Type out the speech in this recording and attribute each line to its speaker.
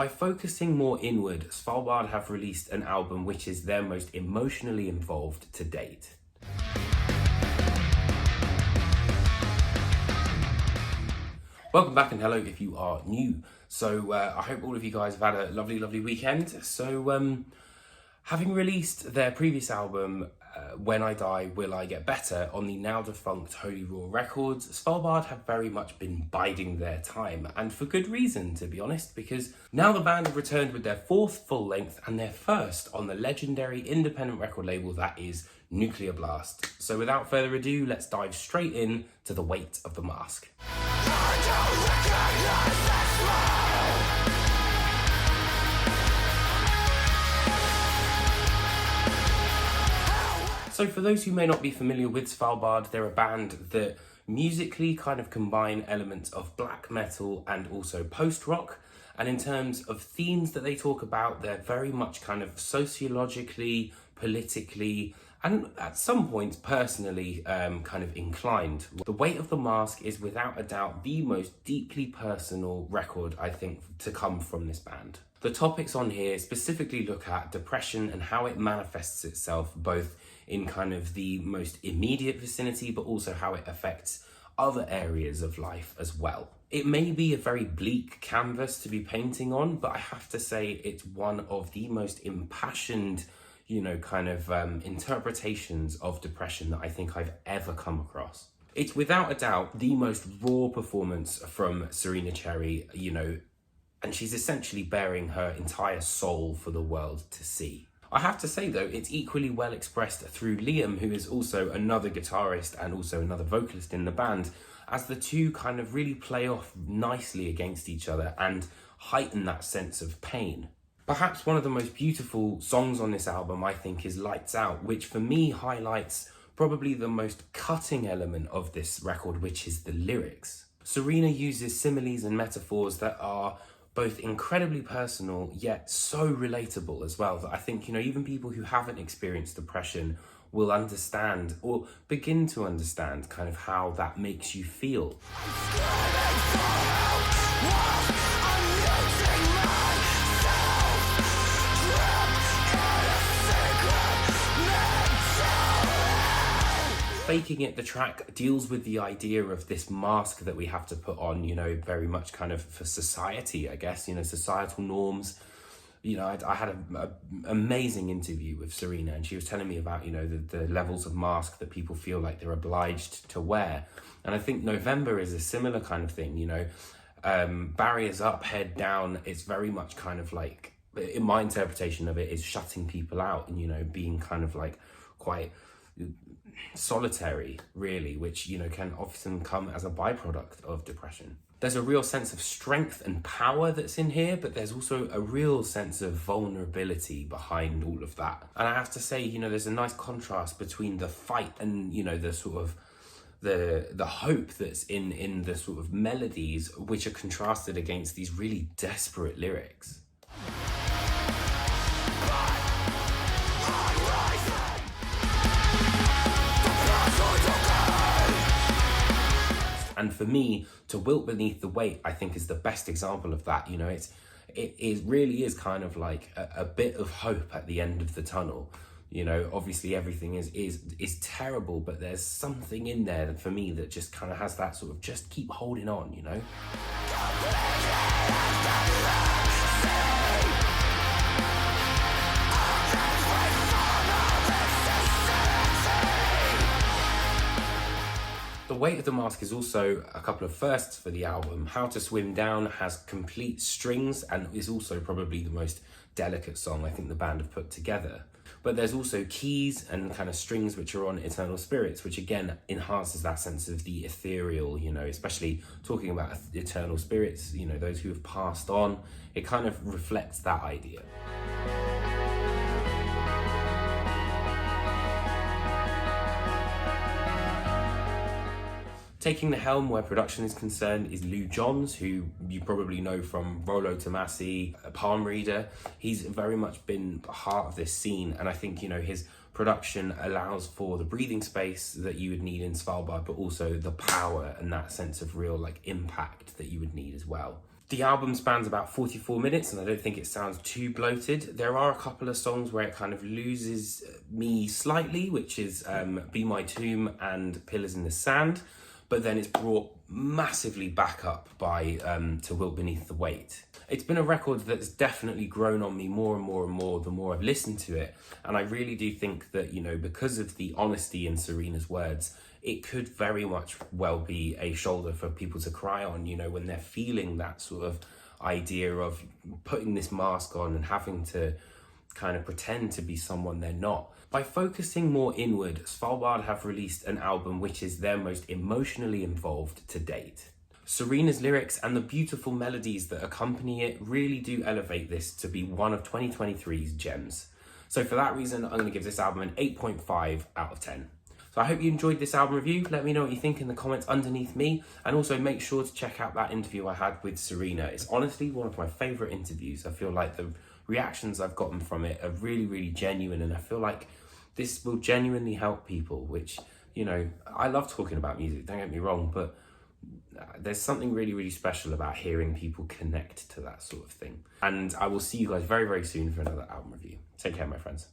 Speaker 1: By focusing more inward, SVALBARD have released an album which is their most emotionally involved to date. Welcome back and hello if you are new. So I hope all of you guys have had a lovely weekend. So having released their previous album, When I Die, Will I Get Better, on the now defunct Holy Roar Records, SVALBARD have very much been biding their time, and for good reason, to be honest, because now the band have returned with their fourth full length and their first on the legendary independent record label that is Nuclear Blast. So without further ado, let's dive straight in to The Weight of the Mask. So for those who may not be familiar with SVALBARD, they're a band that musically kind of combine elements of black metal and also post-rock. And in terms of themes that they talk about, they're very much kind of sociologically, politically, and at some points personally kind of inclined. The Weight of the Mask is without a doubt the most deeply personal record, I think, to come from this band. The topics on here specifically look at depression and how it manifests itself both in kind of the most immediate vicinity, but also how it affects other areas of life as well. It may be a very bleak canvas to be painting on, but I have to say it's one of the most impassioned, kind of interpretations of depression that I think I've ever come across. It's without a doubt the most raw performance from Serena Cherry, and she's essentially bearing her entire soul for the world to see. I have to say though, it's equally well expressed through Liam, who is also another guitarist and also another vocalist in the band, as the two kind of really play off nicely against each other and heighten that sense of pain. Perhaps one of the most beautiful songs on this album, I think, is Lights Out, which for me highlights probably the most cutting element of this record, which is the lyrics. Serena uses similes and metaphors that are both incredibly personal, yet so relatable as well, that I think, even people who haven't experienced depression will understand or begin to understand kind of how that makes you feel. Faking It, the track, deals with the idea of this mask that we have to put on, very much kind of for society, I guess, societal norms. I had an amazing interview with Serena, and she was telling me about, the levels of mask that people feel like they're obliged to wear. And I think November is a similar kind of thing, barriers up, head down. It's very much kind of like, in my interpretation of it, is shutting people out and, being kind of like quite solitary, really, which can often come as a byproduct of depression. There's a real sense of strength and power that's in here, but there's also a real sense of vulnerability behind all of that. And I have to say, there's a nice contrast between the fight and the sort of the hope that's in the sort of melodies, which are contrasted against these really desperate lyrics. And for me, To Wilt Beneath the Weight, I think, is the best example of that. It really is kind of like a bit of hope at the end of the tunnel. Obviously everything is terrible, but there's something in there for me that just kind of has that sort of just keep holding on, The Weight of the Mask is also a couple of firsts for the album. How to Swim Down has complete strings and is also probably the most delicate song I think the band have put together. But there's also keys and kind of strings which are on Eternal Spirits, which again enhances that sense of the ethereal, especially talking about eternal spirits, those who have passed on. It kind of reflects that idea. Taking the helm where production is concerned is Lou Johns, who you probably know from Rolo Tomasi, Palm Reader. He's very much been part of this scene, and I think, his production allows for the breathing space that you would need in SVALBARD, but also the power and that sense of real impact that you would need as well. The album spans about 44 minutes and I don't think it sounds too bloated. There are a couple of songs where it kind of loses me slightly, which is Be My Tomb and Pillars in the Sand, but then it's brought massively back up by To Wilt Beneath the Weight. It's been a record that's definitely grown on me more and more and more the more I've listened to it, and I really do think that, you know, because of the honesty in Serena's words, it could very much well be a shoulder for people to cry on, you know, when they're feeling that sort of idea of putting this mask on and having to kind of pretend to be someone they're not. By focusing more inward, SVALBARD have released an album which is their most emotionally involved to date. Serena's lyrics and the beautiful melodies that accompany it really do elevate this to be one of 2023's gems. So for that reason, I'm going to give this album an 8.5 out of 10. So I hope you enjoyed this album review. Let me know what you think in the comments underneath me. And also make sure to check out that interview I had with Serena. It's honestly one of my favourite interviews. I feel like the reactions I've gotten from it are really, really genuine. And I feel like this will genuinely help people, which, you know, I love talking about music, don't get me wrong, but there's something really, really special about hearing people connect to that sort of thing. And I will see you guys very, very soon for another album review. Take care, my friends.